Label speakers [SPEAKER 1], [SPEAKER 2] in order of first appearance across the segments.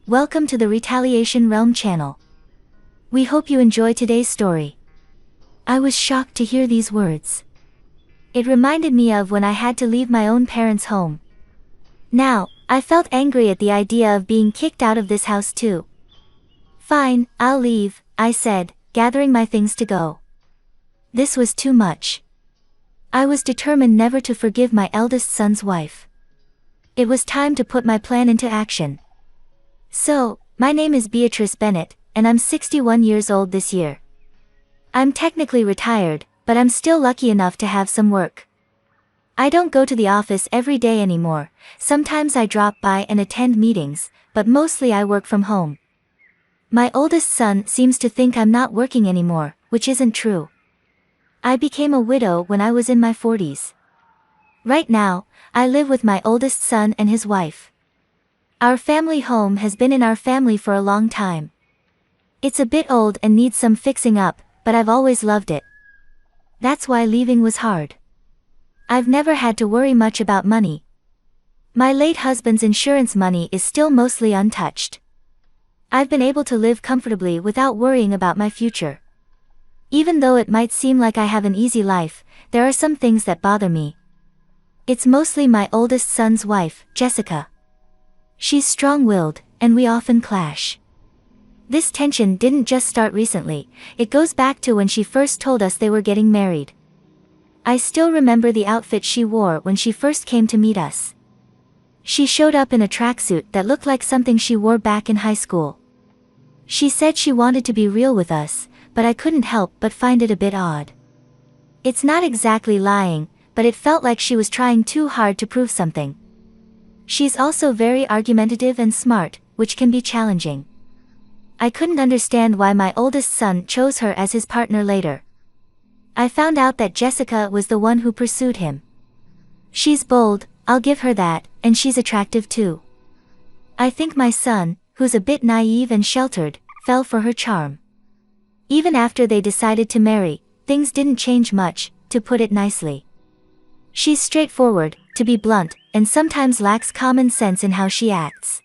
[SPEAKER 1] Welcome to the Retaliation Realm channel. We hope you enjoy today's story. I was shocked to hear these words. It reminded me of when I had to leave my own parents' home. Now, I felt angry at the idea of being kicked out of this house too. Fine, I'll leave, I said, gathering my things to go. This was too much. I was determined never to forgive my eldest son's wife. It was time to put my plan into action. So, my name is Beatrice Bennett, and I'm 61 years old this year. I'm technically retired, but I'm still lucky enough to have some work. I don't go to the office every day anymore. Sometimes I drop by and attend meetings, but mostly I work from home. My oldest son seems to think I'm not working anymore, which isn't true. I became a widow when I was in my 40s. Right now, I live with my oldest son and his wife. Our family home has been in our family for a long time. It's a bit old and needs some fixing up, but I've always loved it. That's why leaving was hard. I've never had to worry much about money. My late husband's insurance money is still mostly untouched. I've been able to live comfortably without worrying about my future. Even though it might seem like I have an easy life, there are some things that bother me. It's mostly my oldest son's wife, Jessica. She's strong-willed, and we often clash. This tension didn't just start recently, it goes back to when she first told us they were getting married. I still remember the outfit she wore when she first came to meet us. She showed up in a tracksuit that looked like something she wore back in high school. She said she wanted to be real with us, but I couldn't help but find it a bit odd. It's not exactly lying, but it felt like she was trying too hard to prove something. She's also very argumentative and smart, which can be challenging. I couldn't understand why my oldest son chose her as his partner later. I found out that Jessica was the one who pursued him. She's bold, I'll give her that, and she's attractive too. I think my son, who's a bit naive and sheltered, fell for her charm. Even after they decided to marry, things didn't change much, to put it nicely. She's straightforward, to be blunt, and sometimes lacks common sense in how she acts.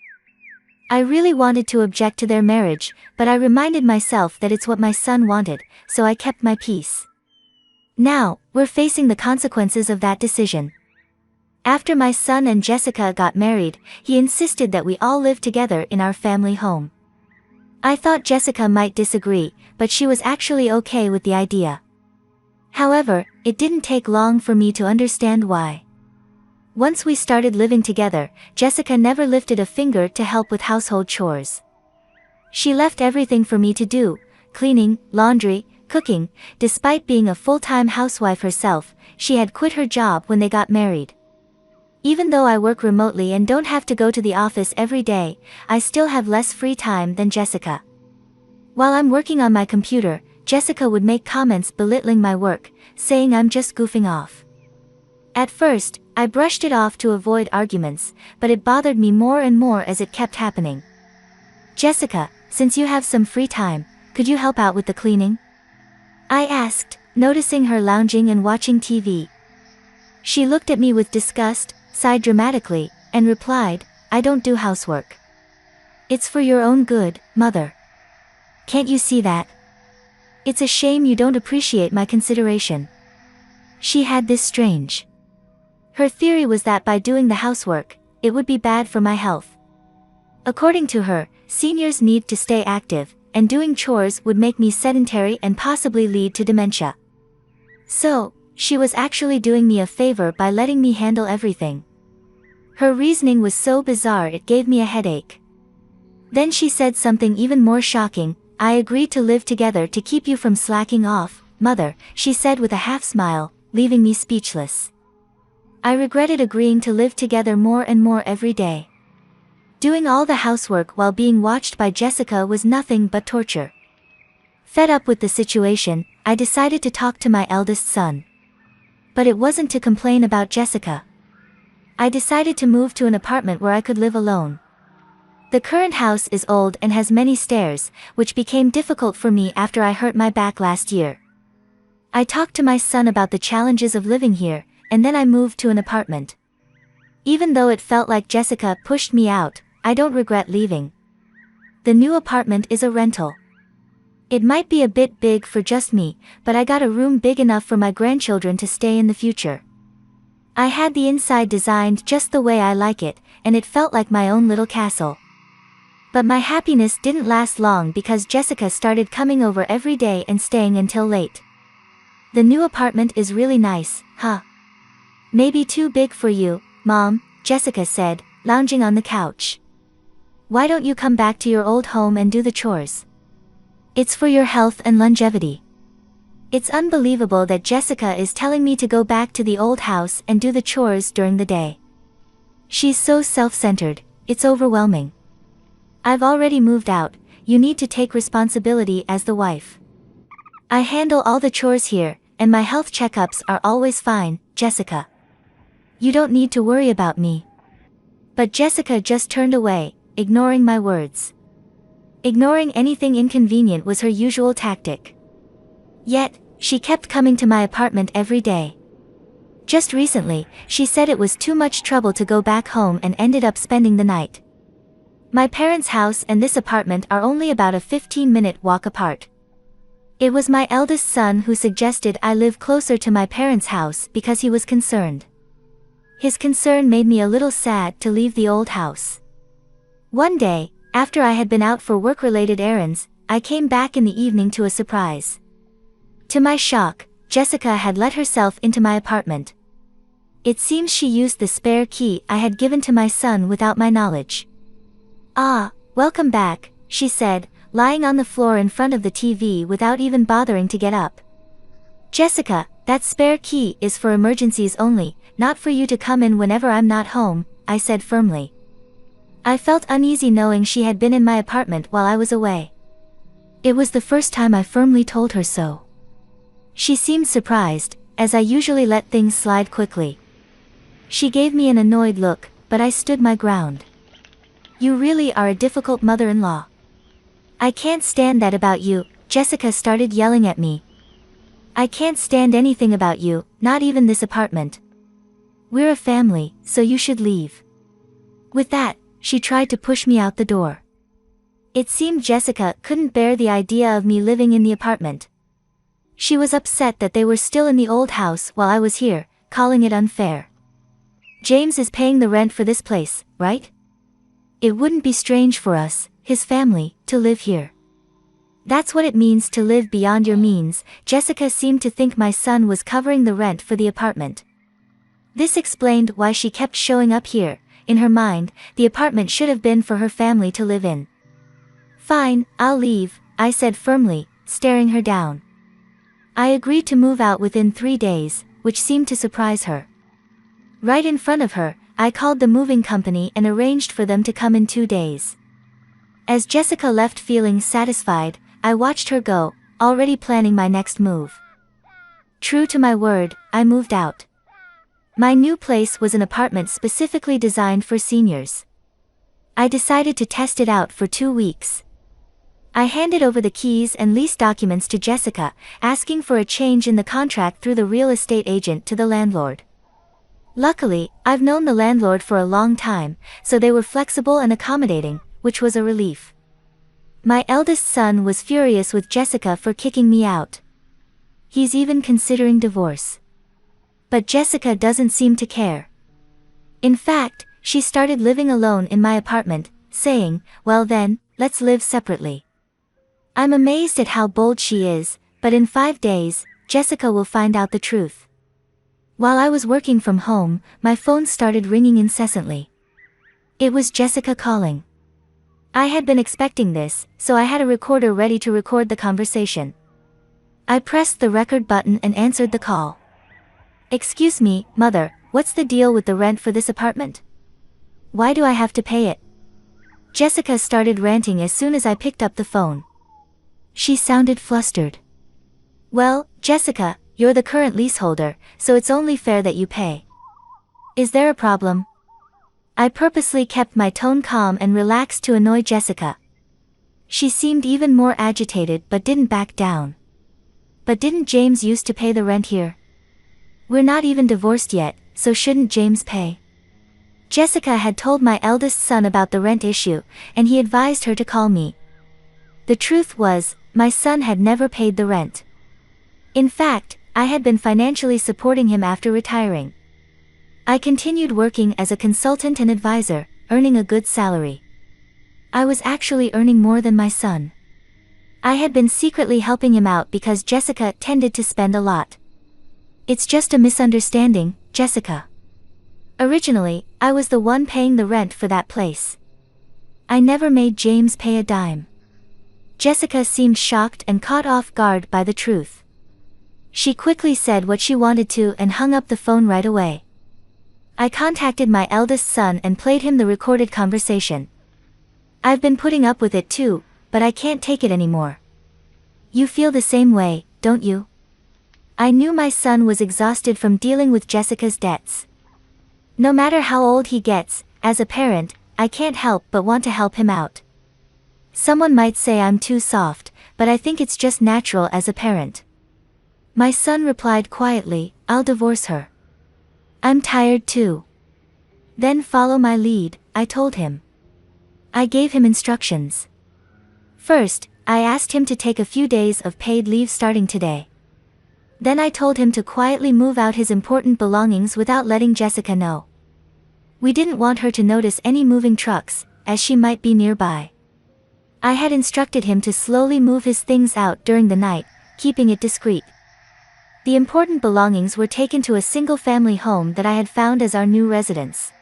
[SPEAKER 1] I really wanted to object to their marriage, but I reminded myself that it's what my son wanted, so I kept my peace. Now, we're facing the consequences of that decision. After my son and Jessica got married, he insisted that we all live together in our family home. I thought Jessica might disagree, but she was actually okay with the idea. However, it didn't take long for me to understand why. Once we started living together, Jessica never lifted a finger to help with household chores. She left everything for me to do, cleaning, laundry, cooking. Despite being a full-time housewife herself, she had quit her job when they got married. Even though I work remotely and don't have to go to the office every day, I still have less free time than Jessica. While I'm working on my computer, Jessica would make comments belittling my work, saying I'm just goofing off. At first, I brushed it off to avoid arguments, but it bothered me more and more as it kept happening. Jessica, since you have some free time, could you help out with the cleaning? I asked, noticing her lounging and watching TV. She looked at me with disgust, sighed dramatically, and replied, I don't do housework. It's for your own good, mother. Can't you see that? It's a shame you don't appreciate my consideration. She had this strange. Her theory was that by doing the housework, it would be bad for my health. According to her, seniors need to stay active, and doing chores would make me sedentary and possibly lead to dementia. So, she was actually doing me a favor by letting me handle everything. Her reasoning was so bizarre it gave me a headache. Then she said something even more shocking. I agreed to live together to keep you from slacking off, mother, she said with a half smile, leaving me speechless. I regretted agreeing to live together more and more every day. Doing all the housework while being watched by Jessica was nothing but torture. Fed up with the situation, I decided to talk to my eldest son. But it wasn't to complain about Jessica. I decided to move to an apartment where I could live alone. The current house is old and has many stairs, which became difficult for me after I hurt my back last year. I talked to my son about the challenges of living here, and then I moved to an apartment. Even though it felt like Jessica pushed me out, I don't regret leaving. The new apartment is a rental. It might be a bit big for just me, but I got a room big enough for my grandchildren to stay in the future. I had the inside designed just the way I like it, and it felt like my own little castle. But my happiness didn't last long because Jessica started coming over every day and staying until late. The new apartment is really nice, huh? Maybe too big for you, Mom, Jessica said, lounging on the couch. Why don't you come back to your old home and do the chores? It's for your health and longevity. It's unbelievable that Jessica is telling me to go back to the old house and do the chores during the day. She's so self-centered, it's overwhelming. I've already moved out, you need to take responsibility as the wife. I handle all the chores here, and my health checkups are always fine, Jessica. You don't need to worry about me. But Jessica just turned away, ignoring my words. Ignoring anything inconvenient was her usual tactic. Yet, she kept coming to my apartment every day. Just recently, she said it was too much trouble to go back home and ended up spending the night. My parents' house and this apartment are only about a 15-minute walk apart. It was my eldest son who suggested I live closer to my parents' house because he was concerned. His concern made me a little sad to leave the old house. One day, after I had been out for work-related errands, I came back in the evening to a surprise. To my shock, Jessica had let herself into my apartment. It seems she used the spare key I had given to my son without my knowledge. "Ah, welcome back," she said, lying on the floor in front of the TV without even bothering to get up. "Jessica, that spare key is for emergencies only, not for you to come in whenever I'm not home," I said firmly. I felt uneasy knowing she had been in my apartment while I was away. It was the first time I firmly told her so. She seemed surprised, as I usually let things slide quickly. She gave me an annoyed look, but I stood my ground. "You really are a difficult mother-in-law. I can't stand that about you," Jessica started yelling at me. "I can't stand anything about you, not even this apartment. We're a family, so you should leave." With that, she tried to push me out the door. It seemed Jessica couldn't bear the idea of me living in the apartment. She was upset that they were still in the old house while I was here, calling it unfair. "James is paying the rent for this place, right? It wouldn't be strange for us, his family, to live here. That's what it means to live beyond your means." Jessica seemed to think my son was covering the rent for the apartment. This explained why she kept showing up here. In her mind, the apartment should have been for her family to live in. "Fine, I'll leave," I said firmly, staring her down. I agreed to move out within 3 days, which seemed to surprise her. Right in front of her, I called the moving company and arranged for them to come in 2 days. As Jessica left feeling satisfied, I watched her go, already planning my next move. True to my word, I moved out. My new place was an apartment specifically designed for seniors. I decided to test it out for 2 weeks. I handed over the keys and lease documents to Jessica, asking for a change in the contract through the real estate agent to the landlord. Luckily, I've known the landlord for a long time, so they were flexible and accommodating, which was a relief. My eldest son was furious with Jessica for kicking me out. He's even considering divorce. But Jessica doesn't seem to care. In fact, she started living alone in my apartment, saying, "Well then, let's live separately." I'm amazed at how bold she is, but in 5 days, Jessica will find out the truth. While I was working from home, my phone started ringing incessantly. It was Jessica calling. I had been expecting this, so I had a recorder ready to record the conversation. I pressed the record button and answered the call. "Excuse me, Mother, what's the deal with the rent for this apartment? Why do I have to pay it?" Jessica started ranting as soon as I picked up the phone. She sounded flustered. "Well, Jessica, you're the current leaseholder, so it's only fair that you pay. Is there a problem?" I purposely kept my tone calm and relaxed to annoy Jessica. She seemed even more agitated but didn't back down. "But didn't James used to pay the rent here? We're not even divorced yet, so shouldn't James pay?" Jessica had told my eldest son about the rent issue, and he advised her to call me, The truth was, my son had never paid the rent. In fact, I had been financially supporting him after retiring. I continued working as a consultant and advisor, earning a good salary. I was actually earning more than my son. I had been secretly helping him out because Jessica tended to spend a lot. It's just a misunderstanding, Jessica. Originally, I was the one paying the rent for that place. I never made James pay a dime. Jessica seemed shocked and caught off guard by the truth. She quickly said what she wanted to and hung up the phone right away. I contacted my eldest son and played him the recorded conversation. I've been putting up with it too, but I can't take it anymore. You feel the same way, don't you? I knew my son was exhausted from dealing with Jessica's debts. No matter how old he gets, as a parent, I can't help but want to help him out. Someone might say I'm too soft, but I think it's just natural as a parent. My son replied quietly, I'll divorce her. I'm tired too. Then follow my lead, I told him. I gave him instructions. First, I asked him to take a few days of paid leave starting today. Then I told him to quietly move out his important belongings without letting Jessica know. We didn't want her to notice any moving trucks, as she might be nearby. I had instructed him to slowly move his things out during the night, keeping it discreet. The important belongings were taken to a single-family home that I had found as our new residence.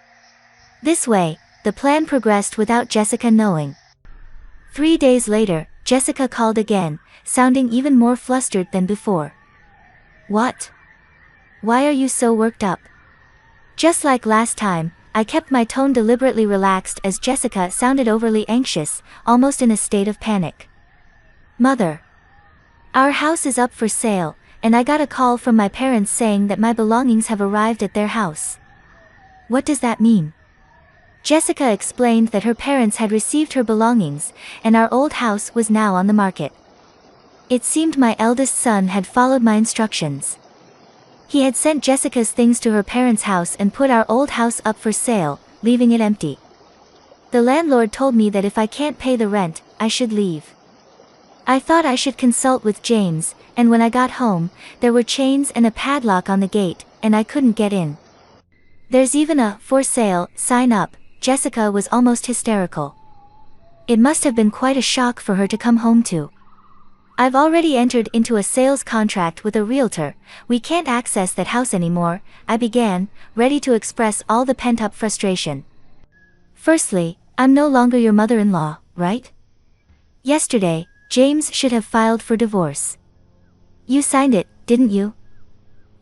[SPEAKER 1] This way, the plan progressed without Jessica knowing. 3 days later, Jessica called again, sounding even more flustered than before. What? Why are you so worked up? Just like last time, I kept my tone deliberately relaxed as Jessica sounded overly anxious, almost in a state of panic. Mother. Our house is up for sale, and I got a call from my parents saying that my belongings have arrived at their house. What does that mean? Jessica explained that her parents had received her belongings, and our old house was now on the market. It seemed my eldest son had followed my instructions. He had sent Jessica's things to her parents' house and put our old house up for sale, leaving it empty. The landlord told me that if I can't pay the rent, I should leave. I thought I should consult with James, and when I got home, there were chains and a padlock on the gate, and I couldn't get in. There's even a "for sale" sign up. Jessica was almost hysterical. It must have been quite a shock for her to come home to. I've already entered into a sales contract with a realtor. We can't access that house anymore, I began, ready to express all the pent-up frustration. Firstly, I'm no longer your mother-in-law, right? Yesterday, James should have filed for divorce. You signed it, didn't you?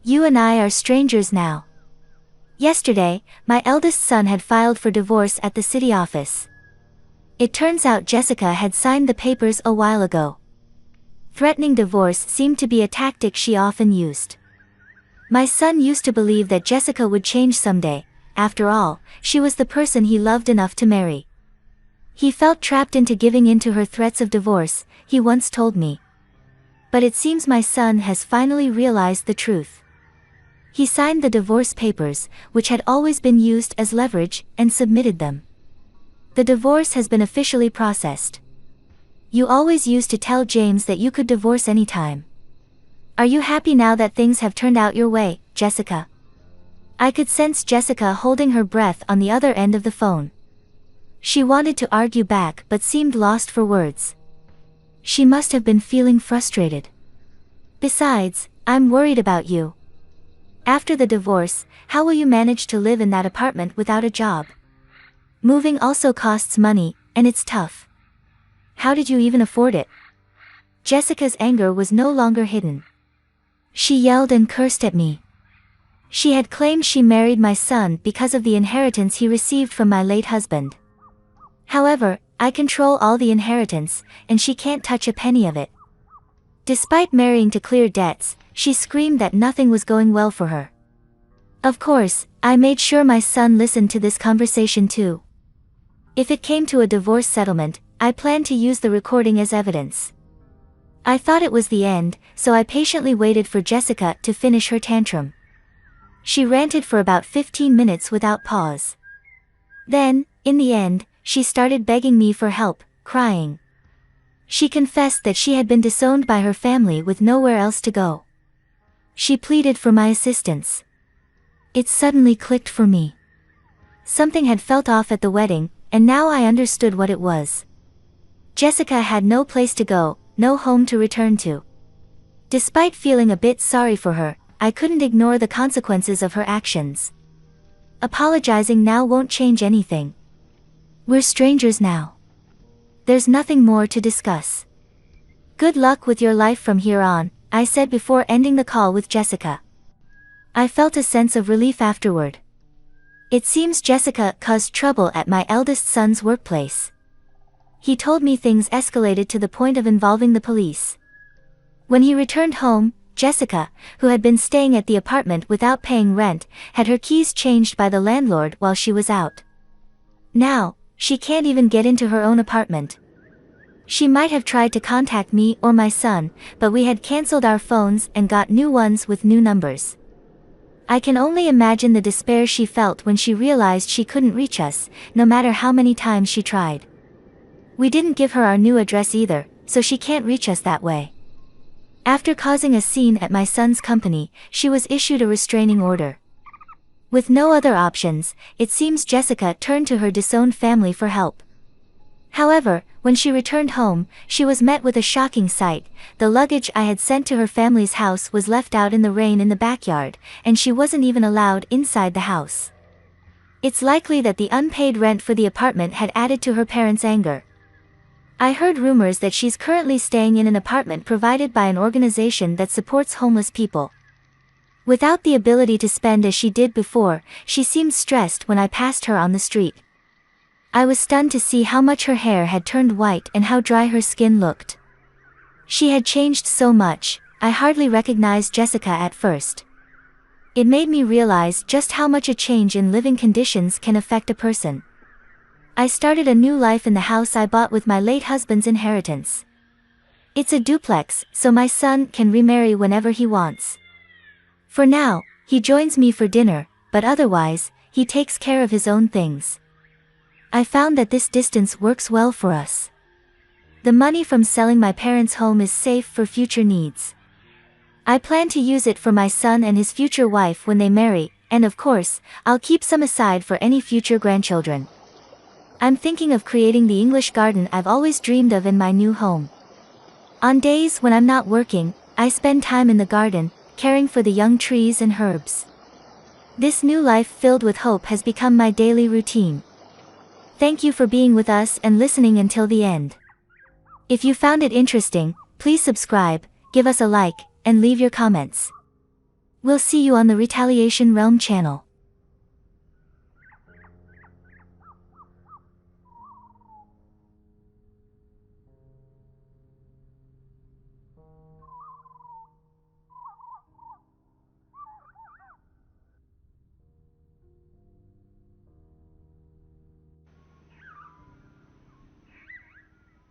[SPEAKER 1] You and I are strangers now. Yesterday, my eldest son had filed for divorce at the city office. It turns out Jessica had signed the papers a while ago. Threatening divorce seemed to be a tactic she often used. My son used to believe that Jessica would change someday. After all, she was the person he loved enough to marry. He felt trapped into giving in to her threats of divorce, he once told me. But it seems my son has finally realized the truth. He signed the divorce papers, which had always been used as leverage, and submitted them. The divorce has been officially processed. You always used to tell James that you could divorce anytime. Are you happy now that things have turned out your way, Jessica? I could sense Jessica holding her breath on the other end of the phone. She wanted to argue back but seemed lost for words. She must have been feeling frustrated. Besides, I'm worried about you. After the divorce, how will you manage to live in that apartment without a job? Moving also costs money, and it's tough. How did you even afford it? Jessica's anger was no longer hidden. She yelled and cursed at me. She had claimed she married my son because of the inheritance he received from my late husband. However, I control all the inheritance, and she can't touch a penny of it. Despite marrying to clear debts, she screamed that nothing was going well for her. Of course, I made sure my son listened to this conversation too. If it came to a divorce settlement, I planned to use the recording as evidence. I thought it was the end, so I patiently waited for Jessica to finish her tantrum. She ranted for about 15 minutes without pause. Then, in the end, she started begging me for help, crying. She confessed that she had been disowned by her family with nowhere else to go. She pleaded for my assistance. It suddenly clicked for me. Something had felt off at the wedding, and now I understood what it was. Jessica had no place to go, no home to return to. Despite feeling a bit sorry for her, I couldn't ignore the consequences of her actions. Apologizing now won't change anything. We're strangers now. There's nothing more to discuss. Good luck with your life from here on, I said before ending the call with Jessica. I felt a sense of relief afterward. It seems Jessica caused trouble at my eldest son's workplace. He told me things escalated to the point of involving the police. When he returned home, Jessica, who had been staying at the apartment without paying rent, had her keys changed by the landlord while she was out. Now, she can't even get into her own apartment. She might have tried to contact me or my son, but we had canceled our phones and got new ones with new numbers. I can only imagine the despair she felt when she realized she couldn't reach us, no matter how many times she tried. We didn't give her our new address either, so she can't reach us that way. After causing a scene at my son's company, she was issued a restraining order. With no other options, it seems Jessica turned to her disowned family for help. However, when she returned home, she was met with a shocking sight. The luggage I had sent to her family's house was left out in the rain in the backyard, and she wasn't even allowed inside the house. It's likely that the unpaid rent for the apartment had added to her parents' anger. I heard rumors that she's currently staying in an apartment provided by an organization that supports homeless people. Without the ability to spend as she did before, she seemed stressed when I passed her on the street. I was stunned to see how much her hair had turned white and how dry her skin looked. She had changed so much, I hardly recognized Jessica at first. It made me realize just how much a change in living conditions can affect a person. I started a new life in the house I bought with my late husband's inheritance. It's a duplex, so my son can remarry whenever he wants. For now, he joins me for dinner, but otherwise, he takes care of his own things. I found that this distance works well for us. The money from selling my parents' home is safe for future needs. I plan to use it for my son and his future wife when they marry, and of course, I'll keep some aside for any future grandchildren. I'm thinking of creating the English garden I've always dreamed of in my new home. On days when I'm not working, I spend time in the garden, caring for the young trees and herbs. This new life filled with hope has become my daily routine. Thank you for being with us and listening until the end. If you found it interesting, please subscribe, give us a like, and leave your comments. We'll see you on the Retaliation Realm channel.